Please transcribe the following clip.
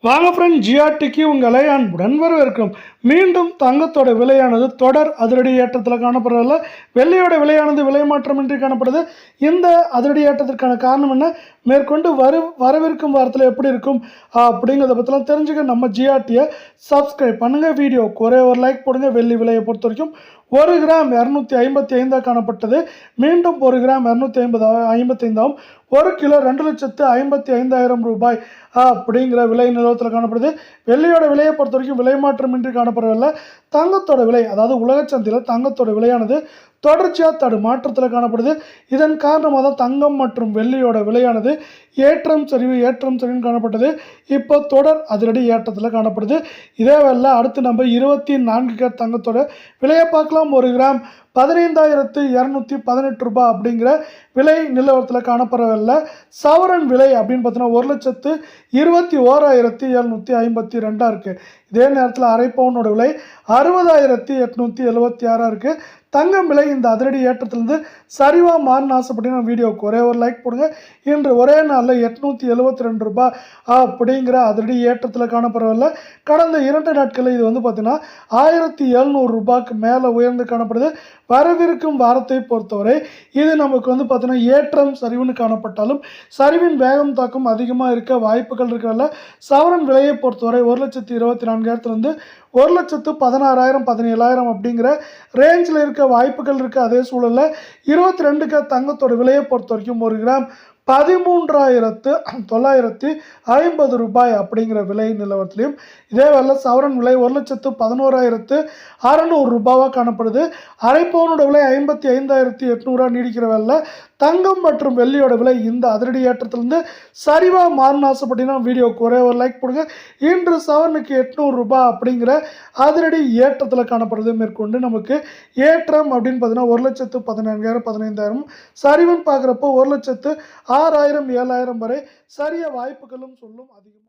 வாங்க ஃப்ரெண்ட், ஜிஆர்டிக்கு உங்களை அன்புடன் வரவேற்கிறோம். மீண்டும் தங்கத்தோட விலையானது தொடர் அதிரடி ஏற்றத்தில் காணப்படுறதில்ல. வெள்ளியோட விலையானது விலை மாற்றமின்றி காணப்படுது. இந்த அதிரடி ஏற்றத்திற்கான காரணம் என்ன, மேற்கொண்டு வரவிருக்கும் வாரத்தில் எப்படி இருக்கும் அப்படிங்கிறத பற்றிலாம் தெரிஞ்சுக்க நம்ம ஜிஆர்டியை சப்ஸ்கிரைப் பண்ணுங்கள். வீடியோக்கு ஒரே ஒரு லைக் போடுங்க. வெள்ளி விலையை பொறுத்த வரைக்கும் 1 கிராம் 255 காணப்பட்டது. மீண்டும் 1 கிராம் 255 1 கிலோ 2,55,000 ரூபாய் அப்படிங்கிற விலை நிலவரத்தில் காணப்படுது. வெள்ளியோட விலையை பொறுத்த வரைக்கும் விலை மாற்றமின்றி காணப்படவில்லை. தங்கத்தோட விலை, அதாவது உலக சந்தையில் தங்கத்தோட விலையானது தொடர்ச்சியாக மாற்றத்தில் காணப்படுது. இதன் காரணமாக தான் தங்கம் மற்றும் வெள்ளியோட விலையானது ஏற்றம் சரிவுன்னு காணப்பட்டது. இப்போ தொடர் அதிரடி ஏற்றத்தில் காணப்படுது. இதே வேளை அடுத்து நம்ம 24 கேரட் தங்கத்தோட விலையை பார்க்கலாம். 1 கிராம் 15,218 ரூபாய் அப்படிங்கிற விலை நிலவரத்தில் காணப்படவில்லை. சவரன் விலை அப்படின்னு பார்த்தீங்கன்னா 1,21,752 இருக்குது. இதே நேரத்தில் அரை பவுனோட விலை 60,876 இருக்குது. தங்கம் விலை இந்த அதிரடி ஏற்றத்திலிருந்து சரிவாக மாறின ஆசைப்பட்டீங்கன்னா வீடியோவுக்கு ஒரே ஒரு லைக் போடுங்க. இன்று ஒரே நாளில் 872 ரூபாய் அப்படிங்கிற அதிரடி ஏற்றத்தில் காணப்படவில்லை. கடந்த 2 நாட்களில் இது பார்த்தீங்கன்னா 1,700 ரூபாய்க்கு மேலே உயர்ந்து காணப்படுது. வரவிருக்கும் வாரத்தை பொறுத்தவரை இது நமக்கு பார்த்தீங்கன்னா ஏற்றம் சரிவுன்னு காணப்பட்டாலும் சரிவின் வேகம் தாக்கம் அதிகமாக இருக்க வாய்ப்புகள் இருக்கிறதில்ல. சவரன் விலையை பொறுத்தவரை 1,24,000 1,16,000 17,000 அப்படிங்கிற ரேஞ்சில் இருக்க வாய்ப்புகள் இருக்குது. அதே சூழலில் 22 தங்கத்தோட விலையை பொறுத்த வரைக்கும் 1 கிராம் 13,950 ரூபாய் அப்படிங்கிற விலை நிலவரத்திலையும் இதே வேலை சவரன் விலை 1,11,600 ரூபாவாக காணப்படுது. அரை பவுனோட விலை 55,800 நீடிக்கிற வேலை. தங்கம் மற்றும் வெள்ளியோட விலை இந்த அதிரடி ஏற்றத்திலிருந்து சரிவாக மாறின ஆசைப்பட்டீங்கன்னா வீடியோக்கு ஒரே ஒரு லைக் போடுங்க. இன்று சவரனுக்கு 800 ரூபாய் அப்படிங்கிற அதிரடி ஏற்றத்தில் காணப்படுறது. மேற்கொண்டு நமக்கு ஏற்றம் அப்படின்னு பார்த்தீங்கன்னா 1,14,000 15,000 சரிவுன்னு பார்க்குறப்போ 1,06,000 7,000 வரை சரிய வாய்ப்புகளும் சொல்லும் அதிகமாக.